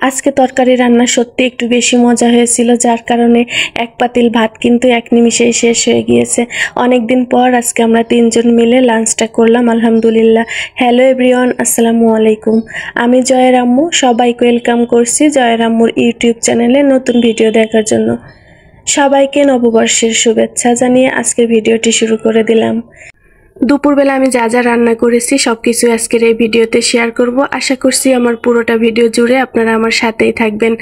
আজকে তরকারি রান্না সত্যি একটু বেশি মজা হয়েছিল, যার কারণে এক পাতিল ভাত কিন্তু এক নিমিষেই শেষ হয়ে গিয়েছে। অনেক দিন পর আজকে আমরা তিনজন মিলে লাঞ্চটা করলাম, আলহামদুলিল্লাহ। হ্যালো এভরিওয়ান, আসসালামু আলাইকুম। আমি জয়ের আম্মু, সবাইকে ওয়েলকাম করছি জয়ের আম্মুর ইউটিউব চ্যানেলে নতুন ভিডিও দেখার জন্য। সবাইকে নববর্ষের শুভেচ্ছা জানিয়ে আজকের ভিডিওটি শুরু করে দিলাম। দুপুরবেলা আমি যা যা রান্না করেছি সব কিছু আজকের এই ভিডিওতে শেয়ার করব। আশা করছি আমার পুরোটা ভিডিও জুড়ে আপনারা আমার সাথেই থাকবেন।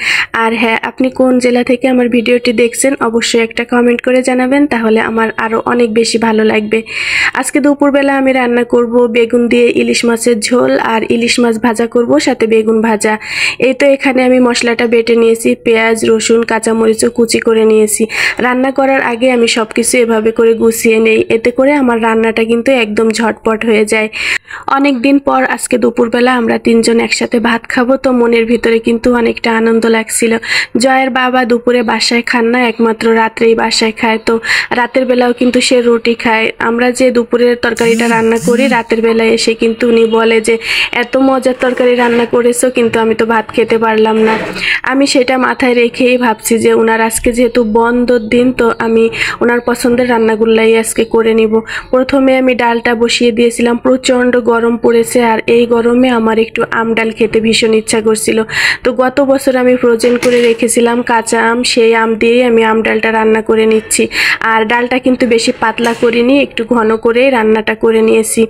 আর হ্যাঁ, আপনি কোন জেলা থেকে আমার ভিডিওটি দেখছেন অবশ্যই একটা কমেন্ট করে জানাবেন, তাহলে আমার আরও অনেক বেশি ভালো লাগবে। আজকে দুপুরবেলা আমি রান্না করব বেগুন দিয়ে ইলিশ মাছের ঝোল আর ইলিশ মাছ ভাজা করব, সাথে বেগুন ভাজা। এই তো এখানে আমি মশলাটা বেটে নিয়েছি, পেঁয়াজ রসুন কাঁচামরিচও কুচি করে নিয়েছি। রান্না করার আগে আমি সব কিছু এভাবে করে গুছিয়ে নেই, এতে করে আমার রান্নাটা কিন্তু একদম ঝটপট হয়ে যায়। অনেক দিন পর আজকে দুপুরবেলা আমরা তিনজন একসাথে ভাত খাবো, তো মনের ভিতরে কিন্তু অনেকটা আনন্দ লাগছিল। জয়ের বাবা দুপুরে বাসায় খান না, একমাত্র রাত্রেই বাসায় খায়, তো রাতের বেলাও কিন্তু সে রুটি খায়। আমরা যে দুপুরের তরকারিটা রান্না করি রাতের বেলায় এসে কিন্তু উনি বলে যে এত মজার তরকারি রান্না করেছো, কিন্তু আমি তো ভাত খেতে পারলাম না। আমি সেটা মাথায় রেখেই ভাবছি যে ওনার আজকে যেহেতু বন্ধর দিন, তো আমি ওনার পছন্দের রান্নাগুলাই আজকে করে নিব। প্রথমে আমি ডালটা বসিয়ে দিয়েছিলাম, প্রচণ্ড গরম পড়েছে আর এই গরমে আমার একটু আম ডাল খেতে ভীষণ ইচ্ছা করছিল। তো গত বছর আমি ফ্রোজেন করে রেখেছিলাম কাঁচা আম, সেই আম দিয়েই আমি আম ডালটা রান্না করে নিচ্ছি। আর ডালটা কিন্তু বেশি পাতলা করিনি, একটু ঘন করেই রান্নাটা করে নিয়েছি।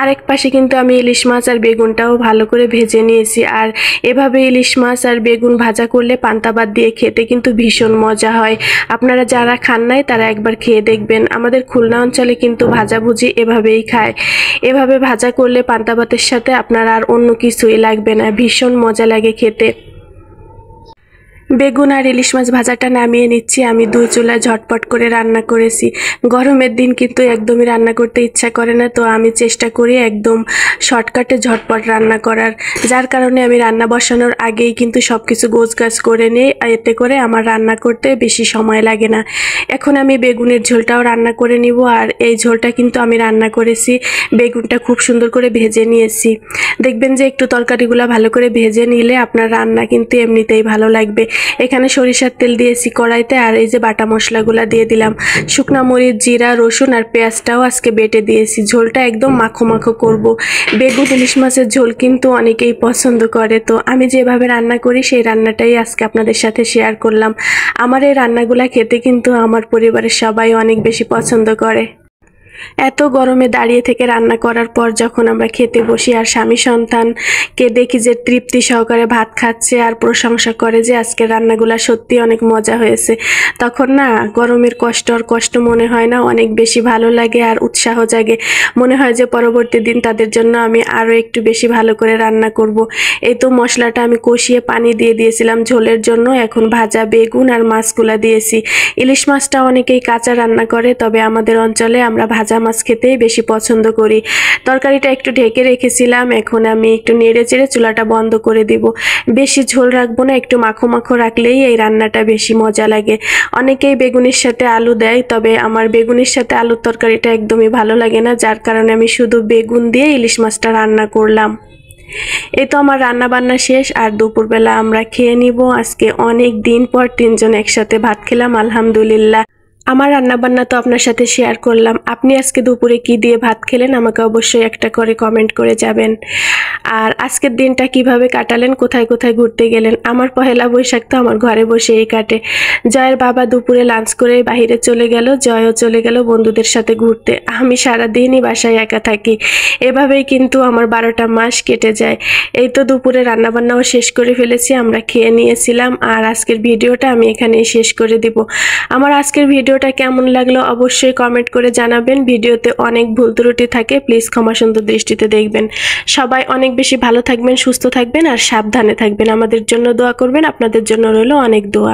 আরেক পাশে কিন্তু আমি ইলিশ মাছ আর বেগুনটাও ভালো করে ভেজে নিয়েছি। আর এভাবে ইলিশ মাছ আর বেগুন ভাজা করলে পান্তা ভাত দিয়ে খেতে কিন্তু ভীষণ মজা হয়। আপনারা যারা খান নাই তারা একবার খেয়ে দেখবেন। আমাদের খুলনা অঞ্চলে কিন্তু ভাজাভুজি এভাবেই খায়। এভাবে ভাজা করলে পান্তা ভাতের সাথে আপনার আর অন্য কিছুই লাগবে না, ভীষণ মজা লাগে খেতে। বেগুন আর ইলিশ মাছ ভাজাটা নামিয়ে নিচ্ছি। আমি দুই চুলায় ঝটপট করে রান্না করেছি। গরমের দিন কিন্তু একদমই রান্না করতে ইচ্ছা করে না, তো আমি চেষ্টা করি একদম শর্টকাটে ঝটপট রান্না করার, যার কারণে আমি রান্না বসানোর আগেই কিন্তু সব কিছু গোছগাছ করে নিই, এতে করে আমার রান্না করতে বেশি সময় লাগে না। এখন আমি বেগুনের ঝোলটাও রান্না করে নিব। আর এই ঝোলটা কিন্তু আমি রান্না করেছি, বেগুনটা খুব সুন্দর করে ভেজে নিয়েছি। দেখবেন যে একটু তরকারিগুলো ভালো করে ভেজে নিলে আপনার রান্না কিন্তু এমনিতেই ভালো লাগবে। এখানে সরিষার তেল দিয়েছি কড়াইতে, আর এই যে বাটা মশলাগুলো দিয়ে দিলাম, শুকনা মরিচ জিরা রসুন আর পেঁয়াজটাও আজকে বেটে দিয়েছি। ঝোলটা একদম মাখো মাখো করব। বেগুন ইলিশ মাছের ঝোল কিন্তু অনেকেই পছন্দ করে, তো আমি যেভাবে রান্না করি সেই রান্নাটাই আজকে আপনাদের সাথে শেয়ার করলাম। আমার এই রান্নাগুলো খেতে কিন্তু আমার পরিবারের সবাই অনেক বেশি পছন্দ করে। এত গরমে দাঁড়িয়ে থেকে রান্না করার পর যখন আমরা খেতে বসি আর স্বামী সন্তানকে দেখি যে তৃপ্তি সহকারে ভাত খাচ্ছে আর প্রশংসা করে যে আজকের রান্নাগুলো সত্যি অনেক মজা হয়েছে, তখন না গরমের কষ্ট আর কষ্ট মনে হয় না, অনেক বেশি ভালো লাগে আর উৎসাহ জাগে। মনে হয় যে পরবর্তী দিন তাদের জন্য আমি আরও একটু বেশি ভালো করে রান্না করব। এই তো মশলাটা আমি কষিয়ে পানি দিয়ে দিয়েছিলাম ঝোলের জন্য। এখন ভাজা বেগুন আর মাছগুলা দিয়েছি। ইলিশ মাছটা অনেকেই কাঁচা রান্না করে, তবে আমাদের অঞ্চলে আমরা ভাজা মাছ খেতেই বেশি পছন্দ করি। তরকারিটা একটু ঢেকে রেখেছিলাম, এখন আমি একটু নেড়ে চেড়ে চুলাটা বন্ধ করে দিব। বেশি ঝোল রাখবো না, একটু মাখো মাখো রাখলেই এই রান্নাটা বেশি মজা লাগে। অনেকেই বেগুনের সাথে আলু দেয়, তবে আমার বেগুনের সাথে আলুর তরকারিটা একদমই ভালো লাগে না, যার কারণে আমি শুধু বেগুন দিয়ে ইলিশ মাছটা রান্না করলাম। এই তো আমার রান্না বান্না শেষ, আর দুপুরবেলা আমরা খেয়ে নিব। আজকে অনেক দিন পর তিনজন একসাথে ভাত খেলাম, আলহামদুলিল্লাহ। আমার রান্নাবান্না তো আপনার সাথে শেয়ার করলাম। আপনি আজকে দুপুরে কি দিয়ে ভাত খেলেন আমাকে অবশ্যই একটা করে কমেন্ট করে যাবেন। আর আজকের দিনটা কিভাবে কাটালেন, কোথায় কোথায় ঘুরতে গেলেন? আমার পহেলা বৈশাখ তো আমার ঘরে বসেই কাটে। জয়ের বাবা দুপুরে লাঞ্চ করে বাইরে চলে গেল, জয়ও চলে গেল বন্ধুদের সাথে ঘুরতে। আমি সারাদিনই বাসায় একা থাকি। এভাবেই কিন্তু আমার 12টা মাস কেটে যায়। এই তো দুপুরে রান্নাবান্নাও শেষ করে ফেলেছি, আমরা খেয়ে নিয়েছিলাম। আর আজকের ভিডিওটা আমি এখানেই শেষ করে দিব। আমার আজকের ভিডিওটা কেমন লাগলো অবশ্যই কমেন্ট করে জানাবেন। ভিডিওতে অনেক ভুল ত্রুটি থাকে, প্লিজ ক্ষমা সুন্দর দৃষ্টিতে দেখবেন। সবাই অনেক বেশি ভালো থাকবেন, সুস্থ থাকবেন আর সাবধানে থাকবেন। আমাদের জন্য দোয়া করবেন, আপনাদের জন্য রইল অনেক দোয়া।